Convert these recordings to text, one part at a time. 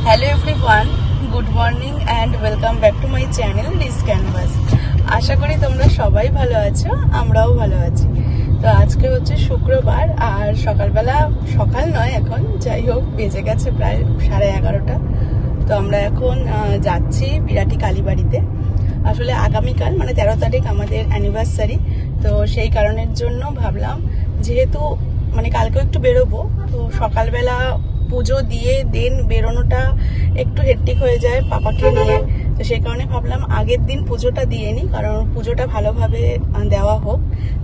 Hello everyone, good morning and welcome back to my channel Rees Canvas. আশা করি তোমরা সবাই ভালো আছো, আমরাও ভালো আছি। তো আজকে হচ্ছে শুক্রবার আর সকালবেলা, সকাল নয় এখন, যাই হোক বেজে গেছে প্রায় 11:30। তো আমরা এখন যাচ্ছি বিরাটি কালীবাড়িতে। আসলে আগামীকাল মানে 13 তারিখ আমাদের অ্যানিভার্সারি। তো সেই কারণের জন্য ভাবলাম, যেহেতু মানে কালকেও একটু বেরোবো, তো সকালবেলা পুজো দিয়ে দেন বেরোনোটা একটু হেক্টিক হয়ে যায় পাপাকে নিয়ে। তো সেই কারণে ভাবলাম আগের দিন পুজোটা দিয়ে নিই, কারণ পুজোটা ভালোভাবে দেওয়া হোক,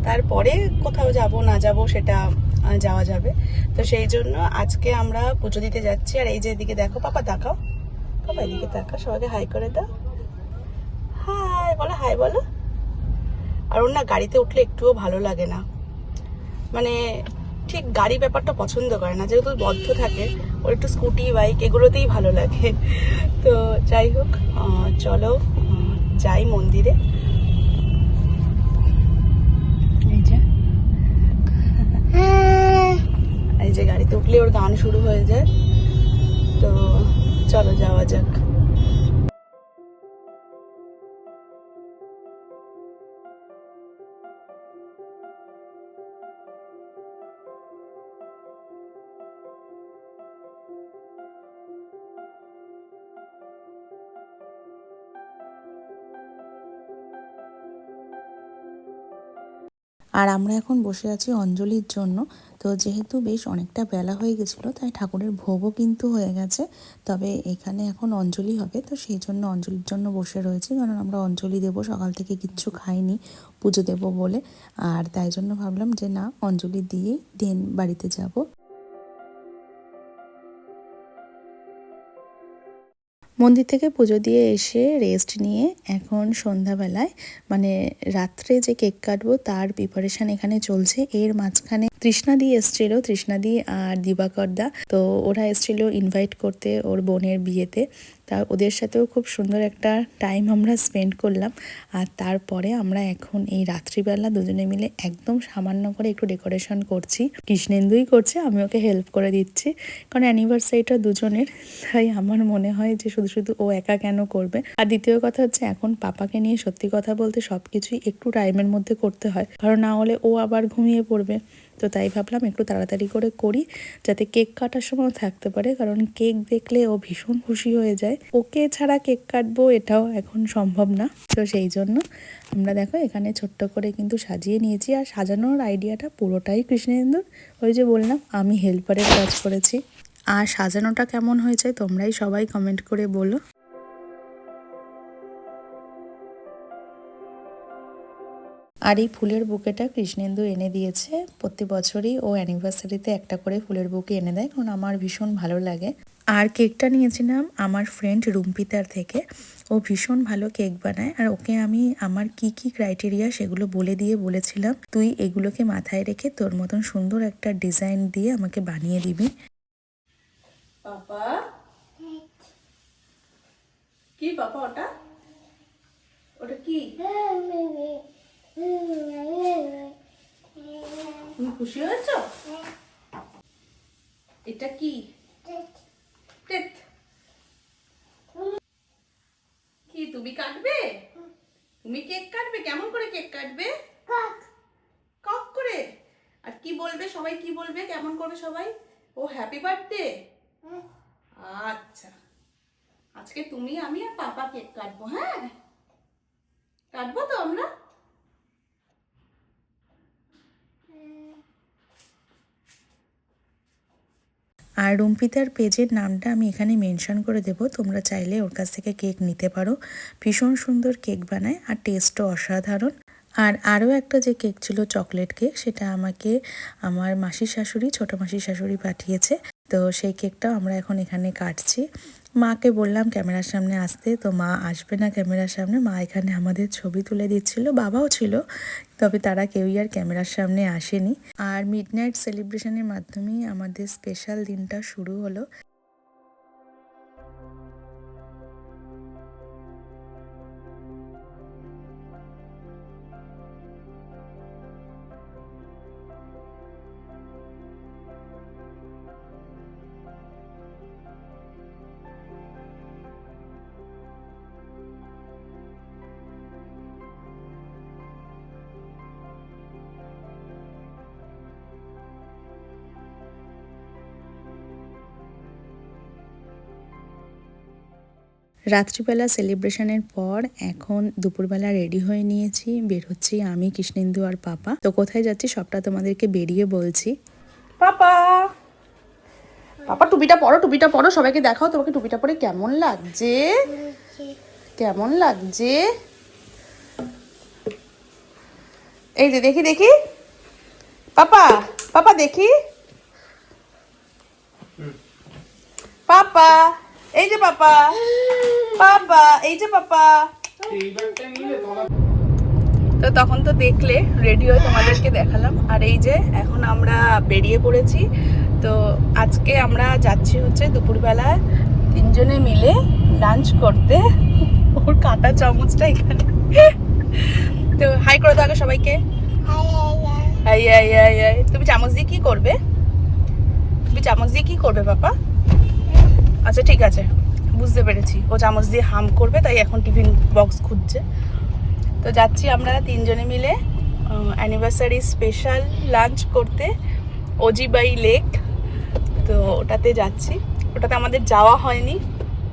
তারপরে কোথাও যাব না যাব সেটা যাওয়া যাবে। তো সেই জন্য আজকে আমরা পুজো দিতে যাচ্ছি। আর এই যে এদিকে দেখো, পাপা তাকাও, পাপা এদিকে তাকা, সবাইকে হাই করে দাও, হাই বলো, হাই বলো। আর ওর না গাড়িতে উঠলে একটুও ভালো লাগে না, মানে ঠিক গাড়ি ব্যাপারটা পছন্দ করে না, যেহেতু বদ্ধ থাকে, ওর একটু স্কুটি বাইক এগুলোতেই ভালো লাগে। তো যাই হোক, চলো যাই মন্দিরে। এই যে এই যে গাড়িতে উঠলে ওর গান শুরু হয়ে যায়। তো চলো যাওয়া যাক। আর আমরা এখন বসে আছি অঞ্জলির জন্য। তো যেহেতু বেশ অনেকটা বেলা হয়ে গেছিলো, তাই ঠাকুরের ভোগও কিন্তু হয়ে গেছে, তবে এখানে এখন অঞ্জলি হবে। তো সেই জন্য অঞ্জলির জন্য বসে রয়েছি, কারণ আমরা অঞ্জলি দেবো, সকাল থেকে কিচ্ছু খাইনি পুজো দেবো বলে। আর তাই জন্য ভাবলাম যে না, অঞ্জলি দিয়েই দেন বাড়িতে যাব। মন্দির থেকে পুজো দিয়ে এসে রেস্ট নিয়ে এখন সন্ধ্যাবেলায় মানে রাত্রে যে কেক কাটবো তার প্রিপারেশন এখানে চলছে। এর মাঝখানে তৃষ্ণাদি এসছিল, তৃষ্ণাদি আর দিবাকর দা, তো ওরা এসছিল ইনভাইট করতে ওর বোনের বিয়েতে। তা ওদের সাথেও খুব সুন্দর একটা টাইম আমরা স্পেন্ড করলাম। আর তারপরে আমরা এখন এই রাত্রিবেলা দুজনে মিলে একদম সামান্য করে একটু ডেকোরেশন করছি। কৃষ্ণেন্দুই করছে, আমি ওকে হেল্প করে দিচ্ছি, কারণ অ্যানিভার্সারিটা দুজনের, তাই আমার মনে হয় যে শুধু শুধু ও একা কেন করবে। আর দ্বিতীয় কথা হচ্ছে, এখন পাপাকে নিয়ে সত্যি কথা বলতে সবকিছুই একটু টাইমের মধ্যে করতে হয়, কারণ না হলে ও আবার ঘুমিয়ে পড়বে। তো তাই ভাবলাম একটু তাড়াতাড়ি করে করি, যাতে কেক কাটার সময় থাকতে পারে, কারণ কেক দেখলে ও ভীষণ খুশি হয়ে যায়। ওকে ছাড়া কেক কাটবো এটাও এখন সম্ভব না। তো সেই জন্য আমরা দেখো এখানে ছোট্ট করে কিন্তু সাজিয়ে নিয়েছি। আর সাজানোর আইডিয়াটা পুরোটাই কৃষ্ণেন্দুর। ওই যে বললাম, আমি হেল্পারের কাজ করেছি। আর সাজানোটা কেমন হয়েছে তোমরাই সবাই কমেন্ট করে বলো। আর এই ফুলের বুকেটা কৃষ্ণেন্দু এনে দিয়েছে। প্রতি বছরই ও অ্যানিভার্সারিতে একটা করে ফুলের বুকে এনে দেয়, কারণ আমার ভীষণ ভালো লাগে। আর কেকটা নিয়েছিলাম আমার ফ্রেন্ড রুম্পিতার থেকে। ও ভীষণ ভালো কেক বানায়, আর ওকে আমি আমার কি কি ক্রাইটেরিয়া সেগুলো বলে দিয়ে বলেছিলাম, তুই এগুলোকে মাথায় রেখে তোর মতন সুন্দর একটা ডিজাইন দিয়ে আমাকে বানিয়ে দিবি। পাপা কি, পাপা ওটা ওটা কি? তুমি খুশি হয়েছো? এটা কি? টেট। কি তুমি কাটবে? তুমি কেক কাটবে? কেমন করে কেক কাটবে? কক করে। আর কি বলবে সবাই, কি বলবে, কেমন করবে সবাই? ও হ্যাপি বার্থডে। আচ্ছা, আজকে তুমি, আমি আর পাপা কেক কাটবো। হ্যাঁ, কাটবো তো আমরা। আর রুম্পিতার পেজের নামটা আমি এখানে মেনশন করে দেব, তোমরা চাইলে ওর কাছ থেকে কেক নিতে পারো। ভীষণ সুন্দর কেক বানায় আর টেস্টও অসাধারণ। আর আরও একটা যে কেক ছিল চকলেট কেক, সেটা আমাকে আমার মাসির শাশুড়ি, ছোটো মাসির শাশুড়ি পাঠিয়েছে। তো সেই কেকটাও আমরা এখন এখানে কাটছি। মাকে বললাম ক্যামেরার সামনে আসতে, তো মা আসবে না ক্যামেরার সামনে, মা এখানে আমাদের ছবি তুলে দিচ্ছিল, বাবাও ছিল, তবে তারা কেউই আর ক্যামেরার সামনে আসেনি। আর মিডনাইট সেলিব্রেশনের মাধ্যমেই আমাদের স্পেশাল দিনটা শুরু হলো। রাত্রিবেলা সেলিব্রেশনের পর এখন দুপুরবেলা রেডি হয়ে নিয়েছি, বের হচ্ছি আমি, কৃষ্ণেন্দু আর পাপা। তো কোথায় যাচ্ছি সবটা তোমাদেরকে বেরিয়ে বলছি। পাপা, পাপা টুপিটা পরো, সবাইকে দেখাও তোমাকে টুপিটা পরে কেমন লাগছে, কেমন লাগছে। এই যে দেখি দেখি পাপা, পাপা দেখি, পাপা এই যে পাপা, পাপা এই যে পাপা। তো তখন তো দেখলে রেডি হয়ে তোমাদেরকে দেখালাম, আর এই যে এখন আমরা বেরিয়ে পড়েছি। তো আজকে আমরা যাচ্ছি হচ্ছে দুপুরবেলা তিনজনে মিলে লাঞ্চ করতে। ওর কাঁটা চামচটা এখানে। তো হাই করে দাও আগে সবাইকে। High high high high. তুমি চামচ দিয়ে কি করবে? তুমি চামচ দিয়ে কি করবে পাপা? আচ্ছা ঠিক আছে, বুঝতে পেরেছি। ও চামচ দিয়ে হাম করবে, তাই এখন টিফিন বক্স খুঁজছে। তো যাচ্ছি আমরা তিনজনে মিলে অ্যানিভার্সারি স্পেশাল লাঞ্চ করতে অজিবাই লেক। তো ওটাতে যাচ্ছি, ওটাতে আমাদের যাওয়া হয়নি,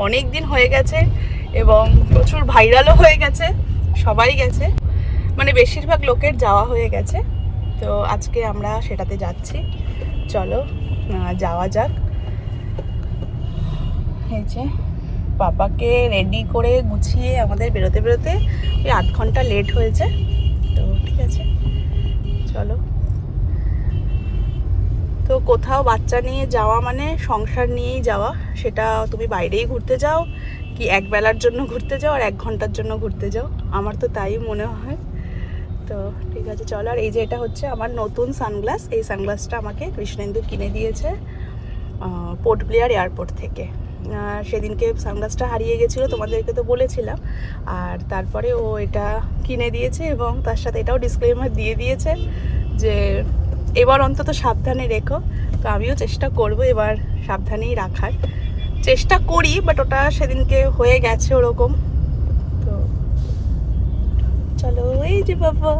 অনেক দিন হয়ে গেছে এবং প্রচুর ভাইরালও হয়ে গেছে, সবাই গেছে, মানে বেশিরভাগ লোকের যাওয়া হয়ে গেছে। তো আজকে আমরা সেটাতে যাচ্ছি, চলো যাওয়া যাক। এই যে পাপাকে রেডি করে গুছিয়ে আমাদের বেরোতে বেরোতে ওই 8 ঘন্টা লেট হয়েছে। তো ঠিক আছে চলো। তো কোথাও বাচ্চা নিয়ে যাওয়া মানে সংসার নিয়েই যাওয়া, সেটা তুমি বাইরেই ঘুরতে যাও কি একবেলার জন্য ঘুরতে যাও আর 1 ঘন্টার জন্য ঘুরতে যাও, আমার তো তাই মনে হয়। তো ঠিক আছে চলো। আর এই যে এটা হচ্ছে আমার নতুন সানগ্লাস, এই সানগ্লাসটা আমাকে কৃষ্ণেন্দু কিনে দিয়েছে পোর্ট ব্লেয়ার এয়ারপোর্ট থেকে। সেদিনকে সানগ্লাসটা হারিয়ে গেছিলো, তোমাদেরকে তো বলেছিলাম, আর তারপরে ও এটা কিনে দিয়েছে এবং তার সাথে এটাও ডিসক্লেমার দিয়ে দিয়েছে যে এবার অন্তত সাবধানে রেখো। তো আমিও চেষ্টা করব এবার সাবধানেই রাখার চেষ্টা করি, বাট ওটা সেদিনকে হয়ে গেছে ওরকম। তো চলো, এই যে বাবা,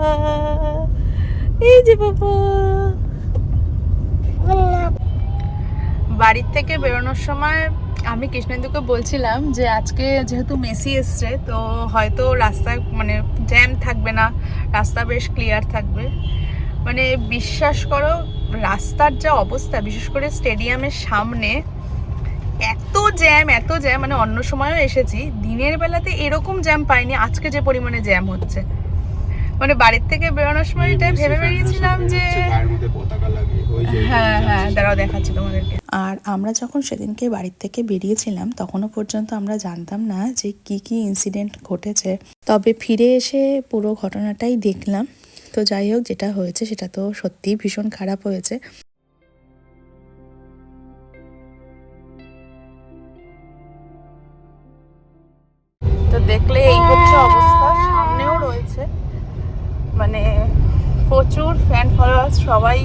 এই যে বাবা। বাড়ির থেকে বেরোনোর সময় আমি কৃষ্ণেন্দুকে বলছিলাম যে আজকে যেহেতু মেসি এসছে, তো হয়তো রাস্তায় মানে জ্যাম থাকবে না, রাস্তা বেশ ক্লিয়ার থাকবে। মানে বিশ্বাস করো রাস্তার যা অবস্থা, বিশেষ করে স্টেডিয়ামের সামনে এত জ্যাম, এত জ্যাম, মানে অন্য সময়ও এসেছি, দিনের বেলাতে এরকম জ্যাম পাইনি আজকে যে পরিমাণে জ্যাম হচ্ছে। মানে বাড়ির থেকে বেরোনোর সময় এটাই ভেবে বেরিয়েছিলাম যে হ্যাঁ হ্যাঁ দাঁড়াও দেখাচ্ছি তোমাদেরকে। আর আমরা যখন সেদিনকে বাড়ির থেকে বেরিয়েছিলাম তখনও পর্যন্ত আমরা জানতাম না যে কি কি ইনসিডেন্ট ঘটেছে, তবে ফিরে এসে পুরো ঘটনাটাই দেখলাম। তো যাই হোক, যেটা হয়েছে সেটা তো সত্যিই ভীষণ খারাপ হয়েছে। তো দেখলে এই হচ্ছে অবস্থা, সামনেও রয়েছে মানে প্রচুর ফ্যান ফলোয়ার্স সবাই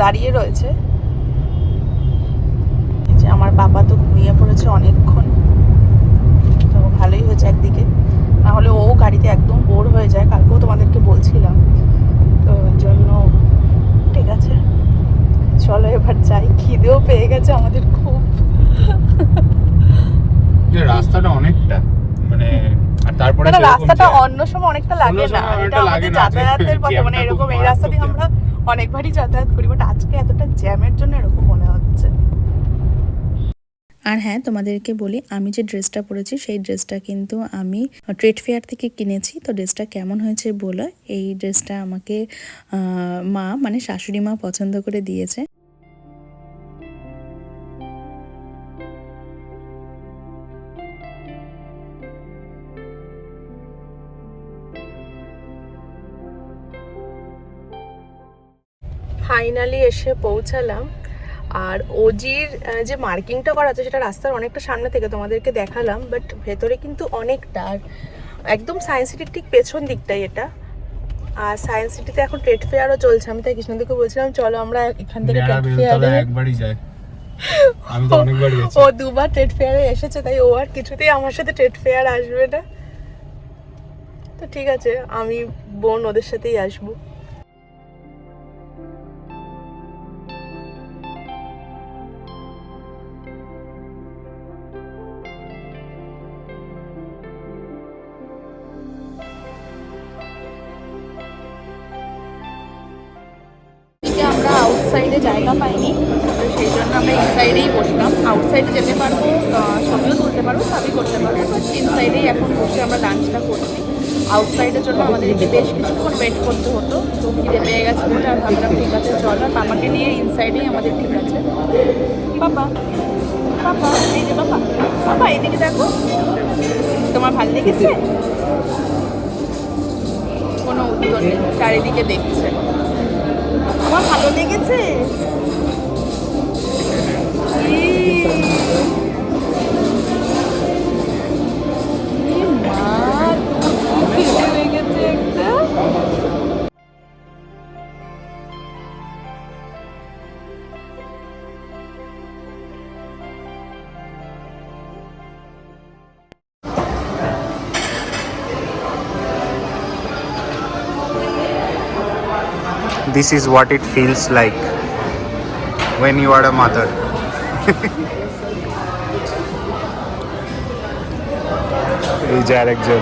দাঁড়িয়ে রয়েছে। যে আমার বাবা তো ঘুমিয়ে পড়েছে অনেকক্ষণ, তো ভালোই হয়েছে একদিকে, না হলে ও গাড়িতে একদম বোর হয়ে যায়, কালকেও তোমাদেরকে বলছিলাম। তো ওই জন্য ঠিক আছে চলো এবার যাই, খিদেও পেয়ে গেছে আমাদের খুব। রাস্তাটা অনেকটা মানে, আর তারপরে রাস্তাটা অন্য সময় অনেকটা লাগে না, এটা আমাদের যাতায়াতের পথে, মানে এরকম এই রাস্তা দিয়ে আমরা অনেকবারই যাতায়াত করি, বাট আজকে এতটা জ্যামের জন্য এরকম মনে হচ্ছে। আর হ্যাঁ, তোমাদেরকে বলি আমি যে ড্রেসটা পরেছি সেই ড্রেসটা কিন্তু আমি ট্রেড ফেয়ার থেকে কিনেছি। তো ড্রেসটা কেমন হয়েছে বলো। এই ড্রেসটা আমাকে মা মানে শাশুড়ি মা পছন্দ করে দিয়েছে। ফাইনালি এসে পৌঁছালাম, আর ওজির যে মার্কিংটা করা আছে সেটা রাস্তার অনেকটা সামনে থেকে তোমাদেরকে দেখালাম, বাট ভেতরে কিন্তু অনেকটা, আর একদম সায়েন্স সিটির ঠিক পেছন দিকটাই এটা। আর সায়েন্স সিটিতে এখন ট্রেড ফেয়ারও চলছে, আমি তাই কৃষ্ণদেরকে বলছিলাম চলো আমরা এখান থেকে ট্রেড ফেয়ারে একবারই যাই, আমি তো অনেকবার গেছি। ও 2বার ট্রেড ফেয়ারে এসেছে, তাই ও আর কিছুতেই আমার সাথে ট্রেড ফেয়ার আসবে না। তো ঠিক আছে, আমি বোন ওদের সাথেই আসবো। জায়গা পাইনি, তো সেই জন্য আমরা ইনসাইডেই বসলাম। আউটসাইডে যেতে পারবো, ছবিও তুলতে পারবো, সবই করতে পারবো, বাট ইনসাইডেই এখন বসে আমরা লাঞ্চটা করছি। আউটসাইডের জন্য আমাদেরকে বেশ কিছুক্ষণ ওয়েট করতে হতো, তো খিদে পেয়ে গেছে বলে আর ভাবলাম ঠিক আছে চল, আর পাপাকে নিয়ে ইনসাইডেই আমাদের ঠিক আছে। পাপা পাপা, এই যে পাপা, পাপা এদিকে দেখো, তোমার ভালো লেগেছে? কোনো উত্তর নেই, চারিদিকে দেখছে। আমার ভালো লেগেছে। This is what it feels like when you are a mother. এই যে আরেকজন।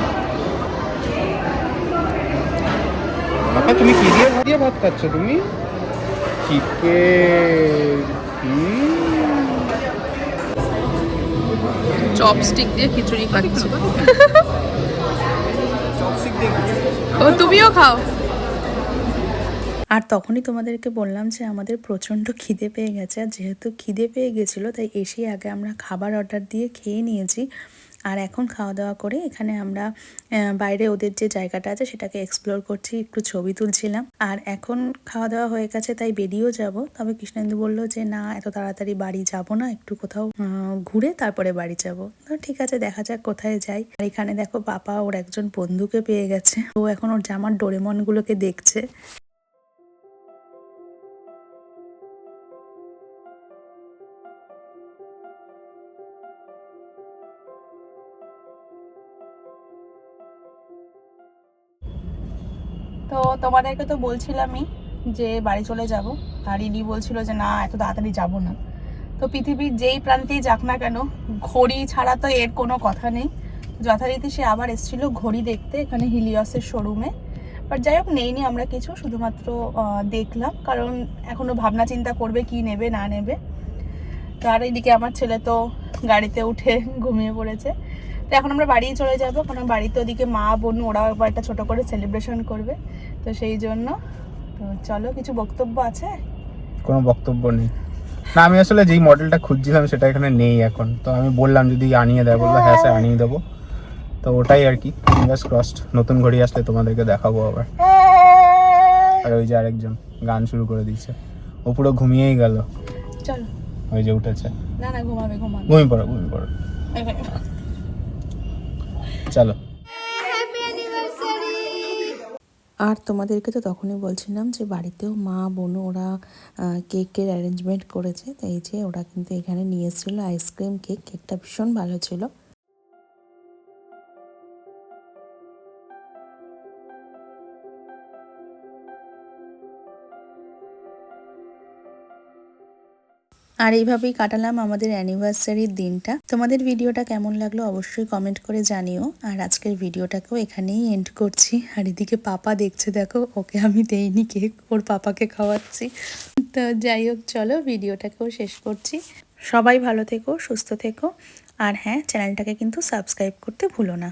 বাবা তুমি কি দিয়ে ভাত খাচ্ছ তুমি? চিকেন। চপস্টিক দিয়ে খিচুড়ি খাচ্ছি। চপস্টিক দিয়ে ও তুমিও খাও। আর তখনই তোমাদেরকে বললাম যে আমাদের প্রচণ্ড খিদে পেয়ে গেছে, আর যেহেতু খিদে পেয়ে গেছিলো তাই এসেই আগে আমরা খাবার অর্ডার দিয়ে খেয়ে নিয়েছি। আর এখন খাওয়া দাওয়া করে এখানে আমরা বাইরে ওদের যে জায়গাটা আছে সেটাকে এক্সপ্লোর করছি, একটু ছবি তুলছিলাম। আর এখন খাওয়া দাওয়া হয়ে গেছে তাই বেরিয়েও যাব, তবে কৃষ্ণেন্দু বললো যে না এত তাড়াতাড়ি বাড়ি যাব না, একটু কোথাও ঘুরে তারপরে বাড়ি যাব। তো ঠিক আছে, দেখা যাক কোথায় যাই। আর এখানে দেখো পাপা ওর একজন বন্ধুকে পেয়ে গেছে, ও এখন ওর জামার ডোরেমনগুলোকে দেখছে। তো তোমাদেরকে তো বলছিলামই যে বাড়ি চলে যাব, আর ইডি বলছিল যে না এত তাড়াতাড়ি যাব না। তো পৃথিবীর যেই প্রান্তেই যাক না কেন, ঘড়ি ছাড়া তো এর কোনো কথা নেই। যথারীতি সে আবার এসেছিল ঘড়ি দেখতে এখানে হিলিয়সের শোরুমে, বাট যাই হোক নেইনি আমরা কিছু, শুধুমাত্র দেখলাম, কারণ এখনও ভাবনা চিন্তা করবে কি নেবে না নেবে। তো আর এইদিকে আমার ছেলে তো গাড়িতে উঠে ঘুমিয়ে পড়েছে। তো এখন আমরা বাড়ি চলে যাবো, কারণ বাড়িতে ওদিকে মা বোন ওরাও একবার একটা ছোটো করে সেলিব্রেশন করবে, তো সেই জন্য। তো চলো, কিছু বক্তব্য আছে? কোনো বক্তব্য নেই। না, আমি আসলে যেই মডেলটা খুঁজছিলাম সেটা এখানে নেই এখন, তো আমি বললাম যদি আনিয়ে দেয়, বললো হ্যাঁ স্যার আনিয়ে দেবো। তো ওটাই আর কি, ফিঙ্গার্স ক্রসড, নতুন ঘড়ি আসলে তোমাদেরকে দেখাবো আবার। আর ওই যে আরেকজন গান শুরু করে দিচ্ছে, ও পুরো ঘুমিয়েই গেল। চলো, ওই যে উঠেছে। না না ঘুমাবে ঘুমিয়ে পড়ো। চলো। আর তোমাদেরকে তো তখনই বলছিলাম যে বাড়িতেও মা বোন ওরা কেকের অ্যারেঞ্জমেন্ট করেছে, তো এই যে ওরা কিন্তু এখানে নিয়ে এসেছিলো আইসক্রিম কেক, কেকটা ভীষণ ভালো ছিল। আর এইভাবেই কাটালাম আমাদের অ্যানিভার্সারির দিনটা। তোমাদের ভিডিওটা কেমন লাগলো অবশ্যই কমেন্ট করে জানিও। আর আজকের ভিডিওটাকেও এখানেই এন্ড করছি। আর এদিকে পাপা দেখছে, দেখো ওকে আমি দেইনি কেক, ওর পাপাকে খাওয়াচ্ছি। তো যাই হোক, চলো ভিডিওটাকেও শেষ করছি। সবাই ভালো থেকো, সুস্থ থেকো, আর হ্যাঁ চ্যানেলটাকে কিন্তু সাবস্ক্রাইব করতে ভুলো না।